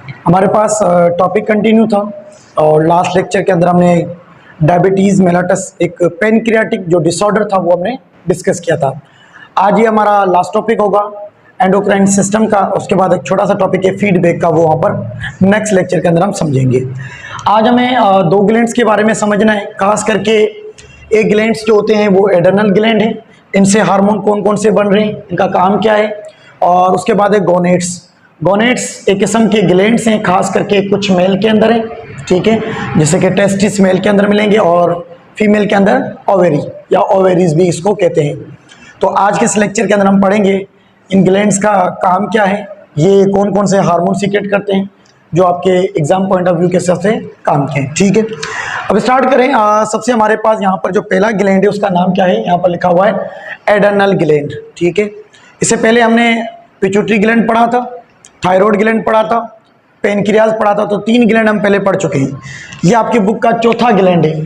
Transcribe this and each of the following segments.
हमारे पास topic continue था और लास्ट लेक्चर के अंदर हमने डायबिटीज़ मेलाटस एक पेनक्रियाटिक जो डिसऑर्डर था वो हमने डिस्कस किया था। आज ये हमारा लास्ट टॉपिक होगा एंडोक्राइन सिस्टम का। उसके बाद एक छोटा सा टॉपिक है फीडबैक का, वो वहाँ पर नेक्स्ट लेक्चर के अंदर हम समझेंगे। आज हमें दो ग्लैंड्स के बारे में समझना है, खास करके एक ग्लैंड्स जो होते हैं वो एडर्नल ग्लैंड है। इनसे हार्मोन कौन कौन से बन रहे हैं, इनका काम क्या है। और उसके बाद है गोनेट्स। गोनेट्स एक किस्म के ग्लैंड्स हैं, खास करके कुछ मेल के अंदर है, ठीक है, जैसे कि टेस्टिस मेल के अंदर मिलेंगे और फीमेल के अंदर ओवेरी या ओवेरीज भी इसको कहते हैं। तो आज के इस लेक्चर के अंदर हम पढ़ेंगे इन ग्लैंड्स का काम क्या है, ये कौन कौन से हार्मोन सीक्रेट करते हैं जो आपके एग्जाम पॉइंट ऑफ व्यू के हिसाब से काम के हैं, ठीक है। अब स्टार्ट करें। सबसे हमारे पास यहाँ पर जो पहला ग्लैंड है उसका नाम क्या है, यहाँ पर लिखा हुआ है एडर्नल ग्लैंड, ठीक है। इससे पहले हमने पिट्यूटरी ग्लैंड पढ़ा था, थायराइड ग्लैंड पढ़ा था, पेनक्रियाज पढ़ा था, तो तीन ग्लैंड हम पहले पढ़ चुके हैं। ये आपकी बुक का चौथा ग्लैंड है,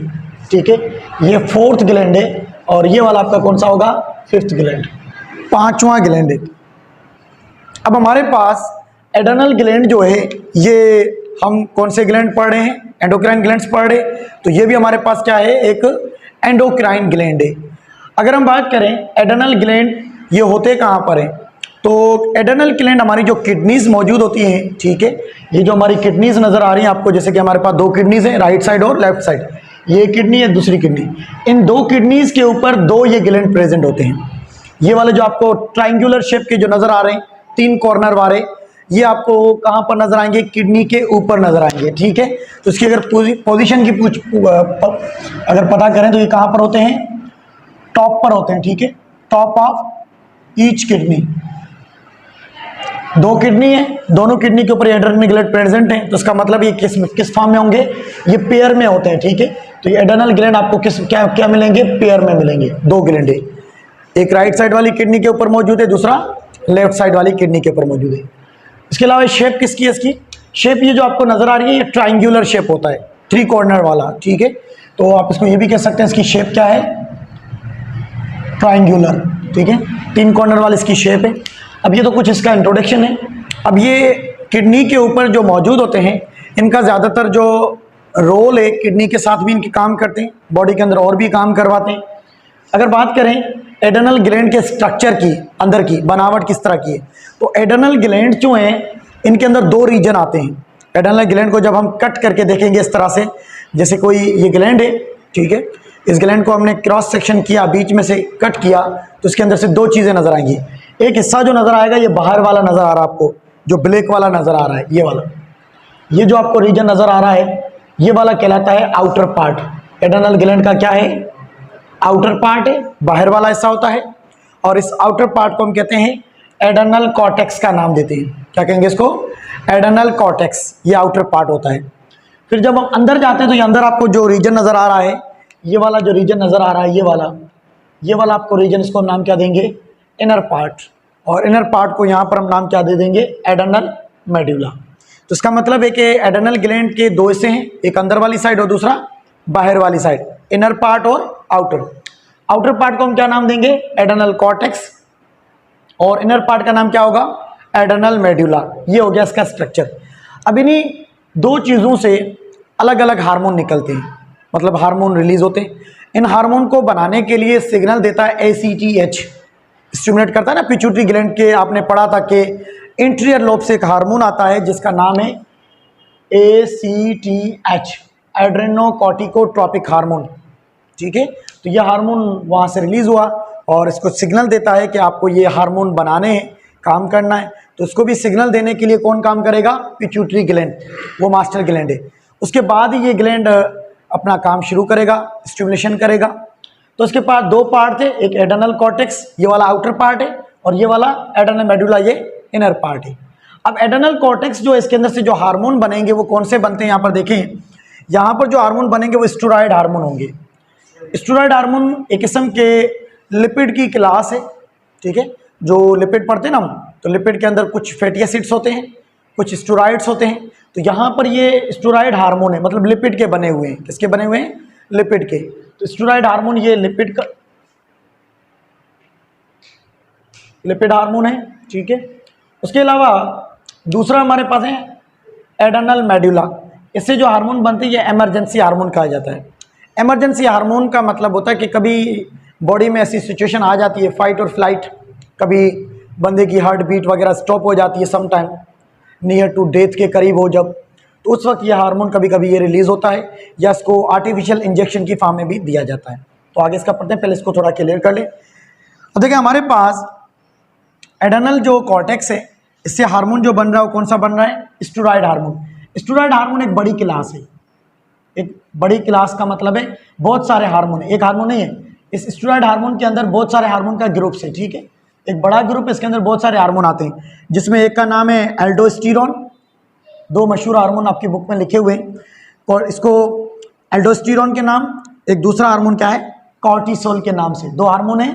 ठीक है, ये फोर्थ ग्लैंड है और ये वाला आपका कौन सा होगा, फिफ्थ ग्लैंड, पांचवा ग्लैंड है। अब हमारे पास एडर्नल ग्लैंड जो है ये हम कौन से ग्लैंड पढ़ रहे हैं, एंडोक्राइन ग्लैंड्स पढ़ रहे हैं, तो ये भी हमारे पास क्या है, एक एंडोक्राइन ग्लैंड है। अगर हम बात करें एडर्नल ग्लैंड ये होते कहाँ पर हैं, तो एडर्नल ग्लैंड हमारी जो किडनीज मौजूद होती हैं, ठीक है, ये जो हमारी किडनीज नजर आ रही हैं आपको, जैसे कि हमारे पास दो किडनीज हैं, राइट साइड और लेफ्ट साइड, ये किडनी है दूसरी किडनी, इन दो किडनीज के ऊपर दो ये ग्लैंड प्रेजेंट होते हैं। ये वाले जो आपको ट्राइंगुलर शेप के जो नजर आ रहे हैं, तीन कॉर्नर वाले, ये आपको कहाँ पर नजर आएंगे, किडनी के ऊपर नजर आएंगे, ठीक है। तो इसकी अगर पोजीशन की अगर पता करें तो ये कहाँ पर होते हैं, टॉप पर होते हैं, ठीक है, टॉप ऑफ ईच किडनी। दो किडनी है, दोनों किडनी के ऊपर एडर्नल ग्लैंड प्रेजेंट है, तो इसका मतलब ये किस फॉर्म में होंगे, ये पेयर में होते हैं, ठीक है। तो ये एडर्नल ग्लैंड आपको क्या क्या मिलेंगे, पेयर में मिलेंगे, दो ग्लैंड है, एक राइट साइड वाली किडनी के ऊपर मौजूद है, दूसरा लेफ्ट साइड वाली किडनी के ऊपर मौजूद है। इसके अलावा शेप किसकी है, इसकी शेप ये जो आपको नजर आ रही है ये ट्राइंगुलर शेप होता है, थ्री कॉर्नर वाला, ठीक है। तो आप इसको ये भी कह सकते हैं इसकी शेप क्या है, ट्राइंगुलर, ठीक है, तीन कॉर्नर वाली इसकी शेप है। अब ये तो कुछ इसका इंट्रोडक्शन है। अब ये किडनी के ऊपर जो मौजूद होते हैं इनका ज़्यादातर जो रोल है, किडनी के साथ भी इनके काम करते हैं, बॉडी के अंदर और भी काम करवाते हैं। अगर बात करें एडर्नल ग्लैंड के स्ट्रक्चर की, अंदर की बनावट किस तरह की है, तो एडर्नल ग्लैंड जो हैं इनके अंदर दो रीजन आते हैं। एडर्नल ग्लैंड को जब हम कट करके देखेंगे इस तरह से, जैसे कोई ये ग्लैंड है, ठीक है, इस ग्लैंड को हमने क्रॉस सेक्शन किया, बीच में से कट किया, तो इसके अंदर से दो चीज़ें नजर आएंगी। एक हिस्सा जो नजर आएगा ये बाहर वाला नजर आ रहा है आपको, जो ब्लैक वाला नजर आ रहा है, ये वाला, ये जो आपको रीजन नजर आ रहा है ये वाला कहलाता है आउटर पार्ट। एडर्नल ग्लैंड का क्या है, आउटर पार्ट है, बाहर वाला हिस्सा होता है, और इस आउटर पार्ट को हम कहते हैं एडर्नल कॉर्टेक्स का नाम देते हैं। क्या कहेंगे इसको, एडर्नल कॉर्टेक्स, ये आउटर पार्ट होता है। फिर जब हम अंदर जाते हैं तो ये अंदर आपको जो रीजन नजर आ रहा है, ये वाला जो रीजन नजर आ रहा है, ये वाला आपको रीजन, इसको हम नाम क्या देंगे, इनर पार्ट। और इनर पार्ट को यहाँ पर हम नाम क्या दे देंगे, एडर्नल मेडुला। तो इसका मतलब है कि एडर्नल ग्लैंड के दो हिस्से हैं, एक अंदर वाली साइड और दूसरा बाहर वाली साइड, इनर पार्ट और आउटर। आउटर पार्ट को हम क्या नाम देंगे, एडर्नल कॉर्टेक्स, और इनर पार्ट का नाम क्या होगा, एडर्नल मेडुला। ये हो गया इसका स्ट्रक्चर। अब इन्हीं दो चीज़ों से अलग अलग हार्मोन निकलते हैं, मतलब हार्मोन रिलीज होते हैं। इन हार्मोन को बनाने के लिए सिग्नल देता है ACTH, स्टिमुलेट करता है ना पिट्यूटरी ग्लैंड के। आपने पढ़ा था कि इंटीरियर लोब से एक हार्मोन आता है जिसका नाम है ACTH, एड्रेनोकॉर्टिकोट्रोपिक हार्मोन, ठीक है। तो यह हार्मोन वहाँ से रिलीज हुआ और इसको सिग्नल देता है कि आपको ये हार्मोन बनाने हैं, काम करना है। तो इसको भी सिग्नल देने के लिए कौन काम करेगा, पिट्यूटरी ग्लैंड, वो मास्टर ग्लैंड है। उसके बाद ही ये ग्लैंड अपना काम शुरू करेगा, स्टिमुलेशन करेगा। तो इसके पास दो पार्ट थे, एक एडर्नल कॉर्टेक्स, ये वाला आउटर पार्ट है, और ये वाला एडर्नल मेडुला, ये इनर पार्ट है। अब एडर्नल कॉर्टेक्स जो इसके अंदर से जो हार्मोन बनेंगे वो कौन से बनते हैं, यहाँ पर देखें, यहाँ पर जो हार्मोन बनेंगे वो स्टेरॉयड हार्मोन होंगे। स्टेरॉयड हार्मोन एक किस्म के लिपिड की क्लास है, ठीक है। जो लिपिड पढ़ते हैं ना हम, तो लिपिड के अंदर कुछ फैटी एसिड्स होते हैं, कुछ स्टेरॉइड्स होते हैं। तो यहाँ पर ये स्टेरॉयड हार्मोन है, मतलब लिपिड के बने हुए हैं। किसके बने हुए हैं, लिपिड के। तो स्टेरॉयड हार्मोन ये लिपिड हार्मोन है, ठीक है। उसके अलावा दूसरा हमारे पास है एड्रेनल मेडुला, इससे जो हार्मोन बनते हैं ये इमरजेंसी हार्मोन कहा जाता है। इमरजेंसी हार्मोन का मतलब होता है कि कभी बॉडी में ऐसी सिचुएशन आ जाती है, फाइट और फ्लाइट, कभी बंदे की हार्ट बीट वगैरह स्टॉप हो जाती है, some time near to death के करीब हो जब, तो उस वक्त ये हार्मोन कभी कभी ये रिलीज होता है, या इसको आर्टिफिशियल इंजेक्शन की फॉर्म में भी दिया जाता है। तो आगे इसका पढ़ते हैं, पहले इसको थोड़ा क्लियर कर ले। अब देखिए हमारे पास एड्रेनल जो कॉर्टेक्स है, इससे हार्मोन जो बन रहा है वो कौन सा बन रहा है? Steroid hormone. स्टेरॉयड हार्मोन एक बड़ी क्लास है, एक बड़ी क्लास का मतलब है बहुत सारे हार्मोन है, एक हार्मोन नहीं है। इस स्टेरॉयड हार्मोन के अंदर बहुत सारे हार्मोन का ग्रुप है, ठीक है, एक बड़ा ग्रुप है, इसके अंदर बहुत सारे हार्मोन आते हैं, जिसमें एक का नाम है एल्डोस्टेरोन, दो मशहूर हार्मोन आपकी बुक में लिखे हुए हैं, और इसको एल्डोस्टेरोन के नाम, एक दूसरा हार्मोन क्या है? कॉर्टिसोल के नाम से। दो हार्मोन है,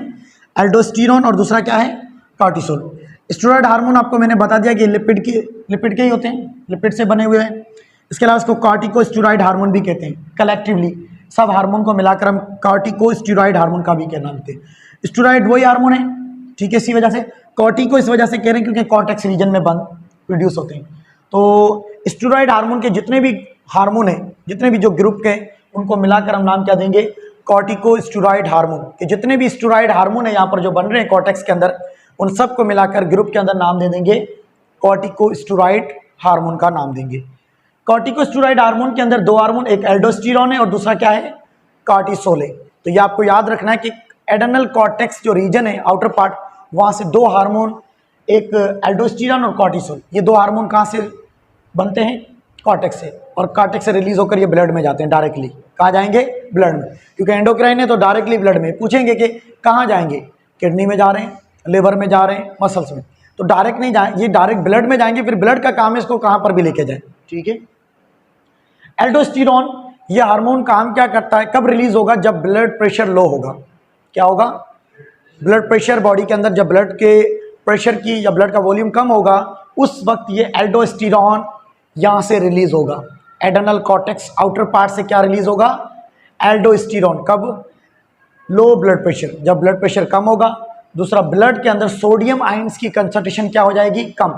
एल्डोस्टेरोन और दूसरा क्या है? कॉर्टिसोल। स्टेरॉयड हार्मोन आपको मैंने बता दिया कि लिपिड के ही होते हैं, लिपिड से बने हुए हैं। इसके अलावा इसको कॉर्टिकोस्टेरॉयड हार्मोन भी कहते हैं। कलेक्टिवली सब हार्मोन को मिलाकर हम कॉर्टिकोस्टेरॉयड हार्मोन का भी कहना लेते हैं। स्टेरॉयड वही हार्मोन है, ठीक है, इसी वजह से कॉर्टिको इस वजह से कह रहे हैं क्योंकि कॉर्टेक्स रीजन में बंद प्रोड्यूस होते हैं। तो स्टेरॉयड हार्मोन के जितने भी हार्मोन है, जितने भी जो ग्रुप के, उनको मिलाकर हम नाम क्या देंगे? कॉर्टिकोस्टेरॉयड हार्मोन के जितने भी स्टेरॉयड हार्मोन है यहाँ पर जो बन रहे हैं कॉर्टेक्स के अंदर, उन सबको मिलाकर ग्रुप के अंदर नाम दे देंगे कॉर्टिकोस्टेरॉयड हार्मोन का नाम देंगे। कॉर्टिकोस्टेरॉयड हार्मोन के अंदर दो हार्मोन, एक एल्डोस्टेरोन है और दूसरा क्या है? कॉर्टिसोल है। तो ये आपको याद रखना है कि एड्रेनल कॉर्टेक्स जो रीजन है, आउटर पार्ट, वहाँ से दो हार्मोन, एक एल्डोस्टेरोन और कॉर्टिसोल, ये दो हार्मोन कहाँ से बनते हैं? कॉर्टेक्स से, और कॉर्टेक्स से रिलीज होकर ये ब्लड में जाते हैं डायरेक्टली। कहाँ जाएंगे? ब्लड में, क्योंकि एंडोक्राइन है तो डायरेक्टली ब्लड में। पूछेंगे कि कहाँ जाएंगे? किडनी में जा रहे हैं, लिवर में जा रहे हैं, मसल्स में, तो डायरेक्ट नहीं जाए, ये डायरेक्ट ब्लड में जाएंगे। फिर ब्लड का काम है इसको कहाँ पर भी लेके जाए, ठीक है। एल्डोस्टेरोन ये हार्मोन काम क्या करता है, कब रिलीज होगा? जब ब्लड प्रेशर लो होगा। क्या होगा? ब्लड प्रेशर बॉडी के अंदर, जब ब्लड के प्रेशर की या ब्लड का वॉल्यूम कम होगा, उस वक्त ये एल्डोस्टेरोन यहाँ से रिलीज होगा। एड्रेनल कॉर्टेक्स आउटर पार्ट से क्या रिलीज होगा? एल्डोस्टेरोन। कब? लो ब्लड प्रेशर, जब ब्लड प्रेशर कम होगा। दूसरा, ब्लड के अंदर सोडियम आयंस की कंसंट्रेशन क्या हो जाएगी? कम,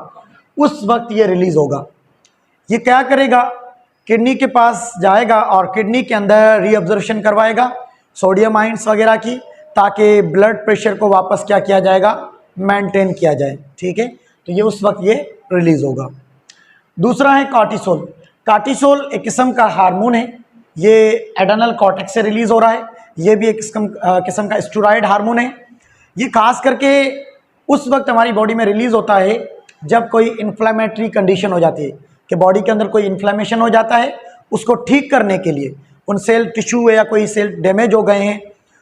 उस वक्त ये रिलीज होगा। ये क्या करेगा? किडनी के पास जाएगा और किडनी के अंदर रीअब्जॉर्प्शन करवाएगा सोडियम आयंस वगैरह की, ताकि ब्लड प्रेशर को वापस क्या किया जाएगा? मेंटेन किया जाए, ठीक है। तो ये उस वक्त ये रिलीज होगा। दूसरा है कॉर्टिसोल। कॉर्टिसोल एक किस्म का हार्मोन है, ये एड्रेनल कॉर्टेक्स से रिलीज हो रहा है। ये भी एक किस्म का स्टेरॉयड हार्मोन है। ये खास करके उस वक्त हमारी बॉडी में रिलीज होता है जब कोई इन्फ्लेमेटरी कंडीशन हो जाती है, कि बॉडी के अंदर कोई इन्फ्लेमेशन हो जाता है, उसको ठीक करने के लिए, उन सेल टिश्यू या कोई सेल डैमेज हो गए हैं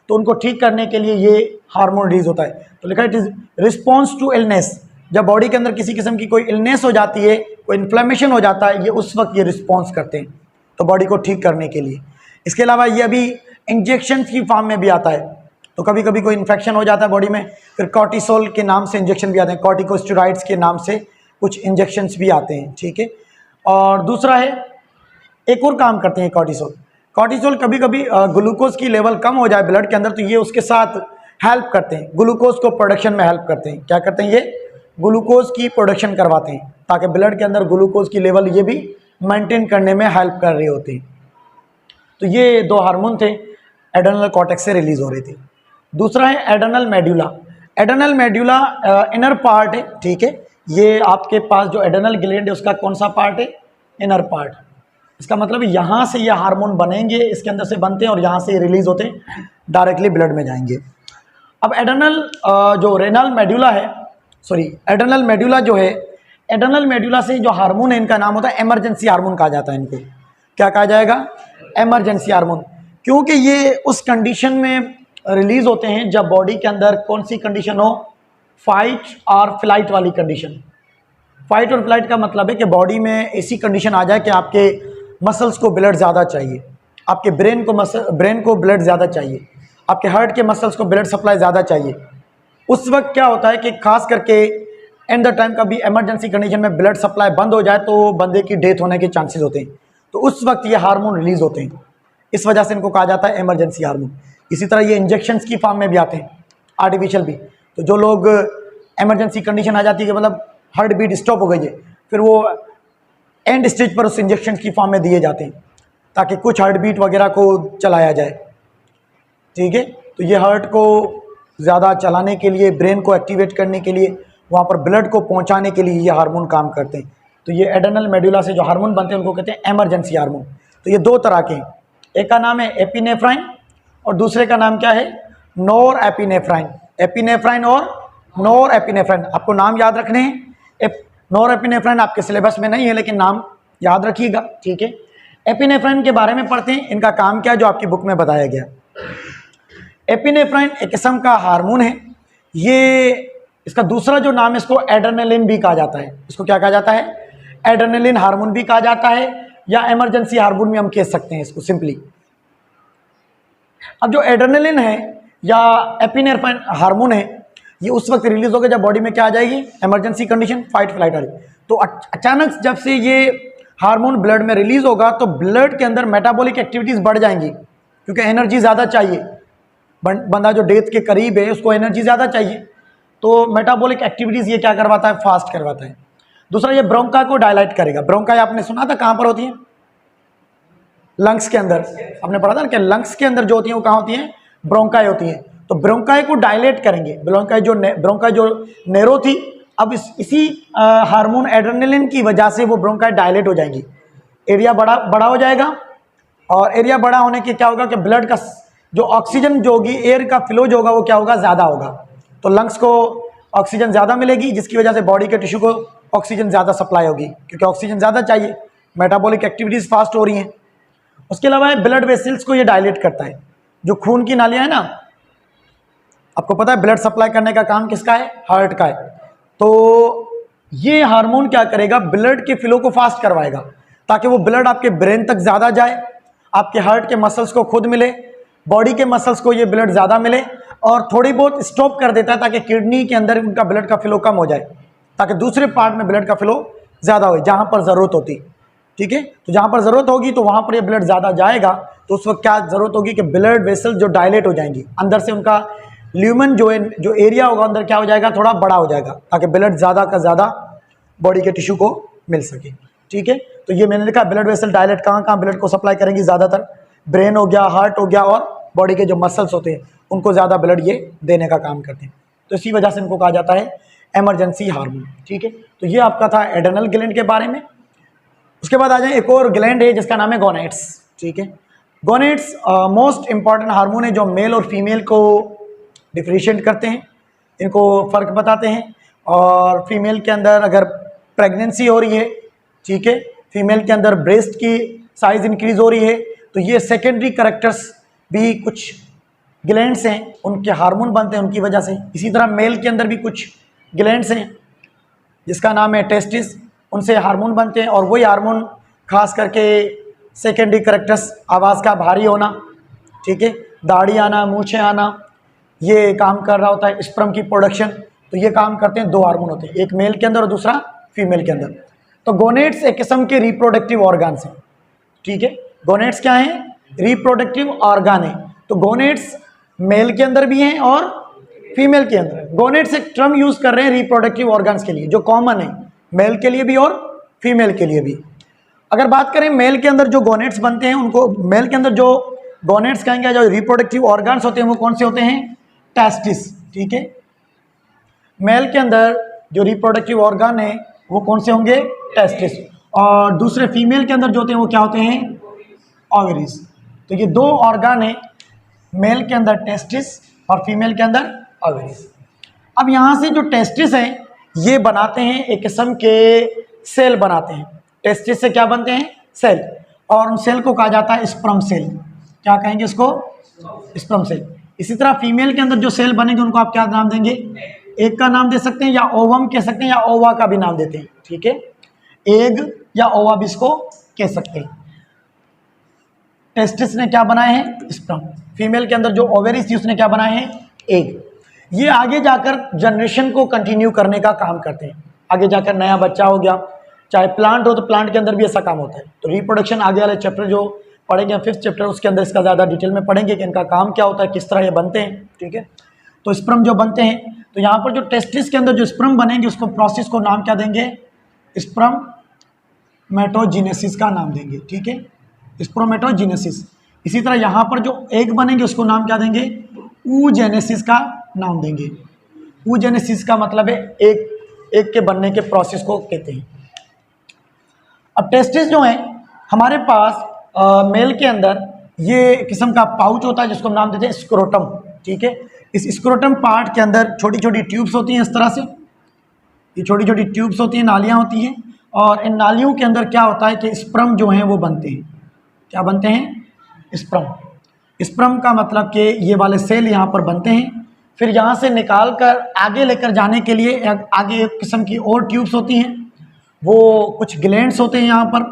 तो उनको ठीक करने के लिए ये हार्मोन रिलीज होता है। तो लिखा है it is response to illness. जब बॉडी के अंदर किसी किस्म की कोई इलनेस हो जाती है, कोई इन्फ्लेमेशन हो जाता है, ये उस वक्त ये रिस्पॉन्स करते हैं, तो बॉडी को ठीक करने के लिए। इसके अलावा ये अभी इंजेक्शन की फॉर्म में भी आता है, तो कभी कभी कोई इन्फेक्शन हो जाता है बॉडी में, फिर कॉर्टिसोल के नाम से इंजेक्शन भी आते हैं, कॉर्टिकोस्टेरॉइड्स के नाम से कुछ इंजेक्शंस भी आते हैं, ठीक है। और दूसरा है, एक और काम करते हैं कॉर्टिसोल। कॉर्टिसोल कभी कभी ग्लूकोज की लेवल कम हो जाए ब्लड के अंदर, तो ये उसके साथ हेल्प करते हैं, ग्लूकोज को प्रोडक्शन में हेल्प करते हैं। क्या करते हैं? ये ग्लूकोज की प्रोडक्शन करवाते हैं, ताकि ब्लड के अंदर ग्लूकोज की लेवल ये भी मेंटेन करने में हेल्प कर रही होती है। तो ये दो हार्मोन थे, एड्रेनल कॉर्टेक्स से रिलीज हो रहे थे। दूसरा है adrenal medulla. Adrenal medulla inner part है, ठीक है। ये आपके पास जो एड्रेनल ग्लैंड है उसका कौन सा पार्ट है? Inner part. इसका मतलब यहाँ से ये हार्मोन बनेंगे, इसके अंदर से बनते हैं और यहाँ से रिलीज होते हैं, डायरेक्टली ब्लड में जाएंगे। अब एड्रेनल जो रेनल मेडुला है, सॉरी एड्रेनल मेडुला जो है, एड्रेनल मेडुला से जो हार्मोन है इनका नाम होता है इमरजेंसी हार्मोन कहा जाता है इनको। क्या कहा जाएगा? Emergency hormone. क्योंकि ये उस कंडीशन में रिलीज होते हैं जब बॉडी के अंदर कौन सी कंडीशन हो? फाइट और फ्लाइट वाली कंडीशन। फाइट और फ्लाइट का मतलब है कि बॉडी में ऐसी कंडीशन आ जाए कि आपके मसल्स को ब्लड ज़्यादा चाहिए, आपके ब्रेन को ब्लड ज़्यादा चाहिए, आपके हार्ट के मसल्स को ब्लड सप्लाई ज़्यादा चाहिए। उस वक्त क्या होता है कि खास करके एंड द टाइम कभी इमरजेंसी कंडीशन में ब्लड सप्लाई बंद हो जाए तो बंदे की डेथ होने के चांसेस होते हैं। तो उस वक्त ये हार्मोन रिलीज होते हैं, इस वजह से इनको कहा जाता है इमरजेंसी हार्मोन। इसी तरह ये इंजेक्शंस की फॉर्म में भी आते हैं, आर्टिफिशियल भी। तो जो लोग इमरजेंसी कंडीशन आ जाती है कि मतलब हार्ट बीट स्टॉप हो गई है, फिर वो एंड स्टेज पर उस इंजेक्शन की फॉर्म में दिए जाते हैं ताकि कुछ हार्ट बीट वगैरह को चलाया जाए। ठीक है, तो ये हार्ट को ज़्यादा चलाने के लिए, ब्रेन को एक्टिवेट करने के लिए, वहाँ पर ब्लड को पहुँचाने के लिए ये हार्मोन काम करते हैं। तो ये एड्रेनल मेडुला से जो हार्मोन बनते हैं उनको कहते हैं एमरजेंसी हार्मोन। तो ये दो तरह के हैं, एक का नाम है एपिनेफ्राइन और दूसरे का नाम क्या है, नोर एपिनेफ्राइन। एपिनेफ्राइन और नोर एपिनेफ्राइन आपको नाम याद रखने हैं। नोर एपिनेफ्राइन आपके सिलेबस में नहीं है लेकिन नाम याद रखिएगा। ठीक है, एपिनेफ्राइन के बारे में पढ़ते हैं, इनका काम क्या है जो आपकी बुक में बताया गया। एपिनेफ्राइन एक किस्म का हार्मोन है, ये इसका दूसरा जो नाम है इसको एड्रेनलिन भी कहा जाता है। इसको क्या कहा जाता है, एड्रेनलिन हार्मोन भी कहा जाता है या इमरजेंसी हार्मोन भी हम कह सकते हैं इसको सिंपली। अब जो एड्रेनलिन है या एपिनेफ्राइन हार्मोन है, ये उस वक्त रिलीज होगा जब बॉडी में क्या आ जाएगी, इमरजेंसी कंडीशन, फाइट फ्लाइट वाली। तो अचानक जब से ये हार्मोन ब्लड में रिलीज होगा तो ब्लड के अंदर मेटाबॉलिक एक्टिविटीज बढ़ जाएंगी क्योंकि एनर्जी ज़्यादा चाहिए। बंदा जो डेथ के करीब है उसको एनर्जी ज़्यादा चाहिए, तो मेटाबॉलिक एक्टिविटीज़ ये क्या करवाता है, फास्ट करवाता है। दूसरा ये ब्रोंका को डायलाइट करेगा। ब्रोंका आपने सुना था कहाँ पर होती है, लंग्स के अंदर। आपने पढ़ा था ना कि लंग्स के अंदर जो होती है वो कहाँ होती है, ब्रोंकाई होती है। तो ब्रोंकाई को डायलेट करेंगे। ब्रोंकाई जो नैरो थी, अब इसी हार्मोन एड्रेनलिन की वजह से वो ब्रोंकाई डायलेट हो जाएंगी, एरिया बड़ा हो जाएगा। और एरिया बड़ा होने के क्या होगा कि ब्लड का जो ऑक्सीजन जो होगी, एयर का फ्लो जो होगा वो क्या होगा, ज़्यादा होगा। तो लंग्स को ऑक्सीजन ज़्यादा मिलेगी जिसकी वजह से बॉडी के टिश्यू को ऑक्सीजन ज़्यादा सप्लाई होगी क्योंकि ऑक्सीजन ज़्यादा चाहिए, मेटाबॉलिक एक्टिविटीज़ फास्ट हो रही हैं। उसके अलावा ब्लड वेसल्स को ये डायलेट करता है। जो खून की नालियाँ है ना, आपको पता है ब्लड सप्लाई करने का काम किसका है, हार्ट का है। तो ये हार्मोन क्या करेगा, ब्लड के फ्लो को फास्ट करवाएगा ताकि वो ब्लड आपके ब्रेन तक ज़्यादा जाए, आपके हार्ट के मसल्स को खुद मिले, बॉडी के मसल्स को ये ब्लड ज़्यादा मिले, और थोड़ी बहुत स्टॉप कर देता है ताकि किडनी के अंदर उनका ब्लड का फ्लो कम हो जाए, ताकि दूसरे पार्ट में ब्लड का फ्लो ज़्यादा हो जहाँ पर ज़रूरत होती। ठीक है, तो जहाँ पर ज़रूरत होगी तो वहाँ पर ये ब्लड ज़्यादा जाएगा। तो उस वक्त क्या ज़रूरत होगी कि ब्लड वेसल जो डायलेट हो जाएंगी, अंदर से उनका ल्यूमन जो एरिया होगा अंदर क्या हो जाएगा, थोड़ा बड़ा हो जाएगा ताकि ब्लड ज़्यादा का ज़्यादा बॉडी के टिश्यू को मिल सके। ठीक है, तो ये मैंने लिखा ब्लड वेसल डायलेट कहाँ कहाँ ब्लड को सप्लाई करेंगी, ज़्यादातर ब्रेन हो गया, हार्ट हो गया, और बॉडी के जो मसल्स होते हैं उनको ज़्यादा ब्लड ये देने का काम करते हैं। तो इसी वजह से इनको कहा जाता है इमरजेंसी हार्मोन। ठीक है, तो ये आपका था एड्रेनल ग्लैंड के बारे में। उसके बाद आ जाए एक और ग्लैंड है जिसका नाम है गोनेट्स। ठीक है, गोनेट्स मोस्ट इंपॉर्टेंट हार्मोन है जो मेल और फीमेल को डिफरेंशिएट करते हैं, इनको फ़र्क बताते हैं। और फीमेल के अंदर अगर प्रेगनेंसी हो रही है, ठीक है, फीमेल के अंदर ब्रेस्ट की साइज़ इंक्रीज़ हो रही है, तो ये सेकेंडरी कैरेक्टर्स भी कुछ ग्लैंड्स हैं उनके हार्मोन बनते हैं उनकी वजह से। इसी तरह मेल के अंदर भी कुछ ग्लैंड्स हैं जिसका नाम है टेस्टिस, उनसे हार्मोन बनते हैं। और वही हार्मोन खास करके सेकेंडरी कैरेक्टर्स, आवाज़ का भारी होना, ठीक है, दाढ़ी आना, मूछें आना, ये काम कर रहा होता है। स्पर्म की प्रोडक्शन, तो ये काम करते हैं, दो हार्मोन होते हैं, एक मेल के अंदर और दूसरा फीमेल के अंदर। तो गोनेट्स एक किस्म के रिप्रोडक्टिव ऑर्गन्स हैं। ठीक है, गोनेट्स क्या हैं, रिप्रोडक्टिव ऑर्गन है। तो गोनेट्स मेल के अंदर भी हैं और फीमेल के अंदर। गोनेट्स एक टर्म यूज कर रहे हैं रिप्रोडक्टिव ऑर्गन्स के लिए जो कॉमन है मेल के लिए भी और फीमेल के लिए भी। अगर बात करें मेल के अंदर जो गोनेट्स बनते हैं उनको, मेल के अंदर जो गोनेट्स कहेंगे, जो रिप्रोडक्टिव ऑर्गन्स होते हैं वो कौन से होते हैं, टेस्टिस। ठीक है, मेल के अंदर जो रिप्रोडक्टिव ऑर्गन है वो कौन से होंगे, टेस्टिस। और दूसरे फीमेल के अंदर जो होते हैं वो क्या होते हैं, ओवरीज। तो ये दो ऑर्गन है, मेल के अंदर टेस्टिस और फीमेल के अंदर ओवरीज। अब यहाँ से जो टेस्टिस हैं ये बनाते हैं एक किस्म के सेल बनाते हैं। टेस्टिस से क्या बनते हैं, सेल, और उन सेल को कहा जाता है स्पर्म सेल। क्या कहेंगे इसको, स्पर्म सेल। इसी तरह फीमेल के अंदर जो सेल बनेंगे उनको आप क्या नाम देंगे, एक का नाम दे सकते हैं या ओवम कह सकते हैं या ओवा का भी नाम देते हैं। ठीक है, एग या ओवा भी इसको कह सकते हैं। टेस्टिस ने क्या बनाए हैं, स्पर्म। फीमेल के अंदर जो ओवेरीज थी उसने क्या बनाए हैं, एग। ये आगे जाकर जनरेशन को कंटिन्यू करने का काम करते हैं। आगे जाकर नया बच्चा हो गया, चाहे प्लांट हो तो प्लांट के अंदर भी ऐसा काम होता है। तो रिप्रोडक्शन आगे वाले चैप्टर जो पढ़ेंगे, 5th चैप्टर, उसके अंदर इसका ज़्यादा डिटेल में पढ़ेंगे कि इनका काम क्या होता है, किस तरह ये बनते हैं। ठीक है, तो स्पर्म जो बनते हैं, तो यहाँ पर जो टेस्टिस के अंदर जो स्पर्म बनेंगे उसको प्रोसेस को नाम क्या देंगे, स्पर्म स्प्रोमेटोजेनेसिस का नाम देंगे, ठीक है, स्प्रोमेटोजेनेसिस। इसी तरह यहाँ पर जो एग बनेंगे उसको नाम क्या देंगे, oogenesis का नाम देंगे। oogenesis का मतलब है एग के बनने के प्रोसेस को कहते हैं। अब टेस्टिस जो है हमारे पास मेल के अंदर ये किस्म का पाउच होता है जिसको हम नाम देते हैं स्क्रोटम, ठीक है। इस स्क्रोटम पार्ट के अंदर छोटी छोटी ट्यूब्स होती हैं इस तरह से, ये छोटी छोटी ट्यूब्स होती हैं, नालियाँ होती हैं, और इन नालियों के अंदर क्या होता है कि स्पर्म जो हैं वो बनते हैं। क्या बनते हैं? स्पर्म। स्पर्म का मतलब कि ये वाले सेल यहाँ पर बनते हैं, फिर यहाँ से निकाल कर आगे लेकर जाने के लिए आगे एक किस्म की और ट्यूब्स होती हैं, वो कुछ ग्लैंड्स होते हैं यहाँ पर,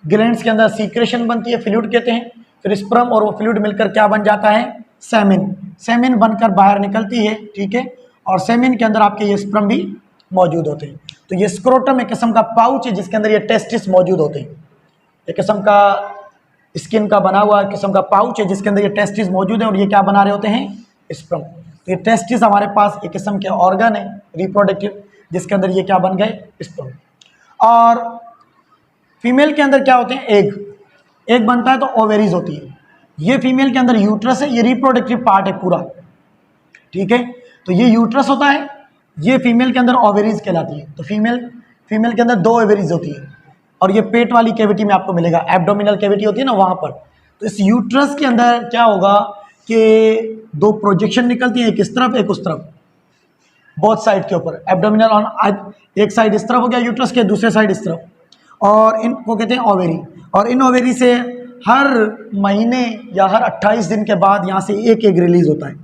ग्लैंड्स के अंदर सीक्रेशन बनती है, फ्लूइड कहते हैं। फिर स्पर्म और वो फ्लूइड मिलकर क्या बन जाता है? सेमिन। सेमिन बनकर बाहर निकलती है, ठीक है, और सेमिन के अंदर आपके ये स्पर्म भी मौजूद होते हैं। तो ये स्क्रोटम एक किस्म का पाउच है जिसके अंदर ये टेस्टिस मौजूद होते हैं। एक किस्म का स्किन का बना हुआ किस्म का पाउच है जिसके अंदर ये टेस्टिस मौजूद है, और ये क्या बना रहे होते हैं? स्पर्म। तो ये टेस्टिस हमारे पास एक किस्म के ऑर्गन है रिप्रोडक्टिव, जिसके अंदर ये क्या बन गए? स्पर्म। और फीमेल के अंदर क्या होते हैं? एग बनता है तो ओवेरीज होती है। ये फीमेल के अंदर यूट्रस है, ये रिप्रोडक्टिव पार्ट है पूरा, ठीक है। तो ये यूट्रस होता है, ये फीमेल के अंदर ओवेरीज कहलाती है। तो फीमेल के अंदर 2 ओवेरीज होती है, और ये पेट वाली कैविटी में आपको मिलेगा, एब्डोमिनल कैविटी होती है ना वहाँ पर। तो इस यूट्रस के अंदर क्या होगा कि 2 प्रोजेक्शन निकलती हैं, एक इस तरफ एक उस तरफ, बोथ साइड के ऊपर। एब्डोमिनल ऑन एक साइड इस तरफ हो गया यूट्रस के, दूसरे साइड इस तरफ, और इनको कहते हैं ओवेरी। और इन ओवेरी से हर महीने या हर 28 दिन के बाद यहाँ से एक एग रिलीज होता है।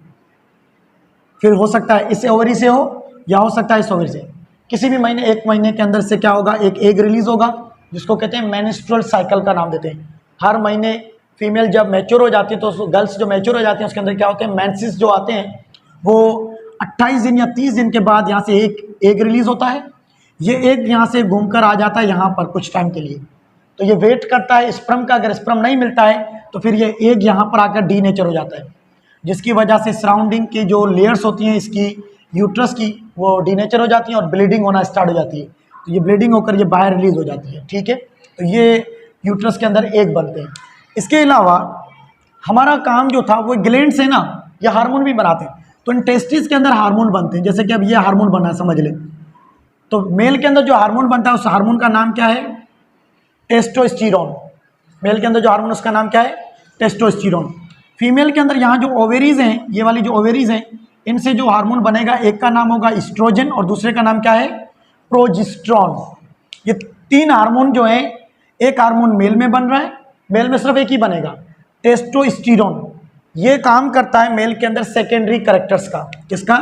फिर हो सकता है इस ओवरी से हो या हो सकता है इस ओवरी से, किसी भी महीने, 1 महीने के अंदर से क्या होगा? एक एग रिलीज होगा, जिसको कहते हैं मेंस्ट्रुअल साइकिल का नाम देते हैं। हर महीने फीमेल जब मैच्योर हो जाती है, तो गर्ल्स जो मैच्योर हो जाती हैं उसके अंदर क्या होते हैं? मेंसेस जो आते हैं वो 28 दिन या 30 दिन के बाद यहाँ से एक एग रिलीज होता है। ये एग यहाँ से घूमकर आ जाता है यहाँ पर कुछ टाइम के लिए, तो ये वेट करता है स्पर्म का। अगर स्पर्म नहीं मिलता है तो फिर ये एग यहाँ पर आकर डीनेचर हो जाता है, जिसकी वजह से सराउंडिंग की जो लेयर्स होती हैं इसकी यूट्रस की, वो डीनेचर हो जाती हैं और ब्लीडिंग होना स्टार्ट हो जाती है। तो ये ब्लीडिंग होकर ये बाहर रिलीज हो जाती है, ठीक है। तो ये यूट्रस के अंदर एग बनते हैं। इसके अलावा हमारा काम जो था वो ग्लैंड से ना ये हार्मोन भी बनाते हैं। तो इन टेस्टिस के अंदर हार्मोन बनते हैं, जैसे कि अब ये हार्मोन बना है, समझ लें। तो मेल के अंदर जो हार्मोन बनता है उस हार्मोन का नाम क्या है? टेस्टोस्टेरोन। मेल के अंदर जो हार्मोन उसका नाम क्या है? टेस्टोस्टेरोन। फीमेल के अंदर यहाँ जो ओवेरीज हैं, ये वाली जो ओवेरीज हैं, इनसे जो हार्मोन बनेगा, एक का नाम होगा एस्ट्रोजन और दूसरे का नाम क्या है? प्रोजेस्टेरोन। ये 3 हार्मोन जो हैं, एक हार्मोन मेल में बन रहा है, मेल में सिर्फ एक ही बनेगा, टेस्टोस्टेरोन। ये काम करता है मेल के अंदर सेकेंडरी कैरेक्टर्स का। किसका?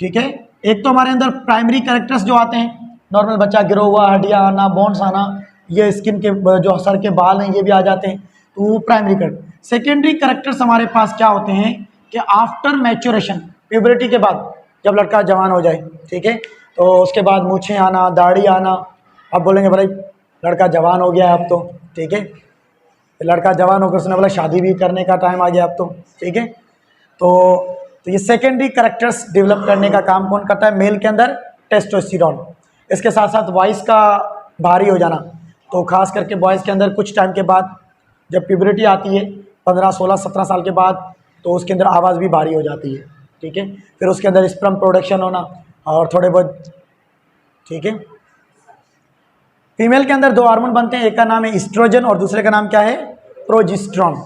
ठीक है। एक तो हमारे अंदर प्राइमरी कैरेक्टर्स जो आते हैं, नॉर्मल बच्चा गिरा हुआ, हड्डियाँ आना, बोन्स आना, ये स्किन के जो सर के बाल हैं ये भी आ जाते हैं, तो वो प्राइमरी कैरेक्टर। सेकेंडरी कैरेक्टर्स हमारे पास क्या होते हैं कि आफ्टर मैच्योरेशन, प्यूबरिटी के बाद, जब लड़का जवान हो जाए, ठीक है, तो उसके बाद मूछें आना, दाढ़ी आना। अब बोलेंगे भाई लड़का जवान हो गया अब तो, ठीक है, लड़का जवान होकर उसने बोला शादी भी करने का टाइम आ गया अब तो, ठीक है। तो ये सेकेंडरी कैरेक्टर्स डेवलप करने का काम कौन करता है? मेल के अंदर टेस्टोस्टेरोन। इसके साथ साथ वॉइस का भारी हो जाना, तो खास करके बॉयज़ के अंदर कुछ टाइम के बाद जब प्यूबरिटी आती है 15, 16, 17 साल के बाद, तो उसके अंदर आवाज़ भी भारी हो जाती है, ठीक है। फिर उसके अंदर स्पर्म प्रोडक्शन होना और थोड़े बहुत, ठीक है। फीमेल के अंदर 2 हार्मोन बनते हैं, एक का नाम है ईस्ट्रोजन और दूसरे का नाम क्या है? प्रोजेस्टेरोन।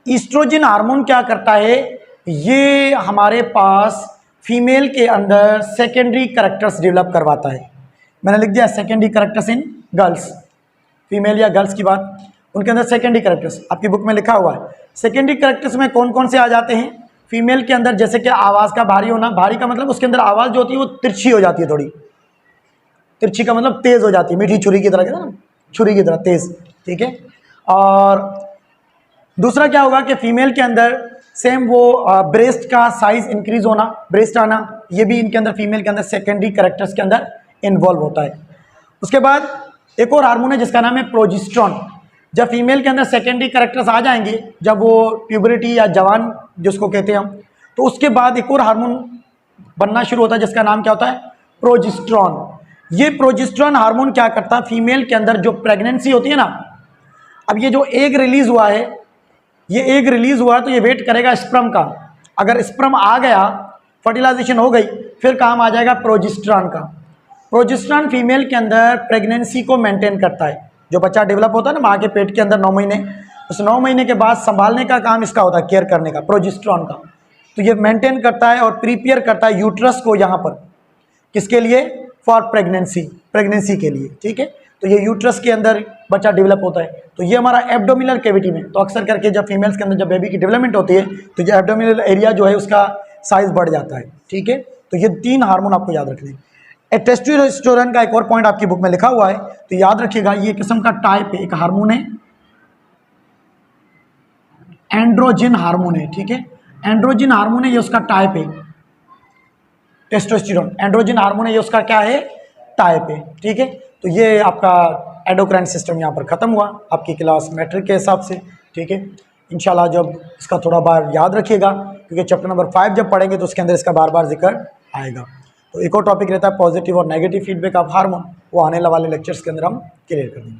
ईस्ट्रोजन हार्मोन क्या करता है? ये हमारे पास फीमेल के अंदर सेकेंडरी कैरेक्टर्स डेवलप करवाता है। मैंने लिख दिया secondary characters in girls, female या गर्ल्स की बात, उनके अंदर सेकेंडरी कैरेक्टर्स आपकी बुक में लिखा हुआ है। सेकेंडरी कैरेक्टर्स में कौन कौन से आ जाते हैं? फीमेल के अंदर जैसे कि आवाज़ का भारी होना, भारी का मतलब उसके अंदर आवाज़ जो होती है वो तिरछी हो जाती है, थोड़ी तिरछी का मतलब तेज़ हो जाती है, मीठी छुरी की तरह, ना छुरी की तरह तेज़, ठीक है। और दूसरा क्या होगा कि फीमेल के अंदर सेम वो ब्रेस्ट का साइज इंक्रीज होना, ब्रेस्ट आना, ये भी इनके अंदर फीमेल के अंदर सेकेंडरी कैरेक्टर्स के अंदर इन्वॉल्व होता है। उसके बाद एक और हार्मोन है जिसका नाम है प्रोजेस्टेरोन। जब फीमेल के अंदर सेकेंडरी कैरेक्टर्स आ जाएंगे, जब वो प्यूबरिटी या जवान जिसको कहते हैं हम, तो उसके बाद एक और हार्मोन बनना शुरू होता है जिसका नाम क्या होता है? प्रोजेस्टेरोन। ये प्रोजेस्टेरोन हार्मोन क्या करता है, फीमेल के अंदर जो प्रेगनेंसी होती है ना, अब ये जो एग रिलीज हुआ है, ये एग रिलीज हुआ है तो ये वेट करेगा स्पर्म का। अगर स्पर्म आ गया, फर्टिलाइजेशन हो गई, फिर काम आ जाएगा प्रोजेस्टेरोन का। प्रोजेस्टेरोन फीमेल के अंदर प्रेगनेंसी को मेंटेन करता है। जो बच्चा डेवलप होता है ना माँ के पेट के अंदर 9 महीने, उस 9 महीने के बाद संभालने का काम इसका होता है, केयर करने का, प्रोजेस्टेरोन का। तो ये मेंटेन करता है और प्रिपेयर करता है यूट्रस को यहाँ पर, किसके लिए, फॉर प्रेगनेंसी के लिए, ठीक है। तो ये यूट्रस के अंदर बच्चा डेवलप होता है। तो ये हमारा एब्डोमिनल कैविटी में, तो अक्सर करके जब फीमेल्स के अंदर जब बेबी की डेवलपमेंट होती है तो ये एब्डोमिनल एरिया जो है उसका साइज बढ़ जाता है, ठीक है। तो ये 3 हार्मोन आपको याद रखने हैं। टेस्टोस्टेरोन का एक और पॉइंट आपकी बुक में लिखा हुआ है, तो याद रखिएगा, ये किस्म का टाइप है, एक हार्मोन है, एंड्रोजन हार्मोन है, ठीक है। एंड्रोजन हार्मोन है, ये उसका टाइप है। टेस्टोस्टेरोन एंड्रोजन हार्मोन है, ये उसका क्या है, टाइप है, ठीक है। तो ये आपका एंडोक्राइन सिस्टम यहाँ पर ख़त्म हुआ आपकी क्लास मैट्रिक के हिसाब से, ठीक है। इंशाल्लाह जब इसका थोड़ा बार याद रखिएगा, क्योंकि चैप्टर नंबर 5 जब पढ़ेंगे तो उसके अंदर इसका बार बार जिक्र आएगा। तो एक और टॉपिक रहता है पॉजिटिव और नेगेटिव फीडबैक ऑफ हार्मोन, वो आने वाले लेक्चर्स के अंदर हम क्लियर कर देंगे।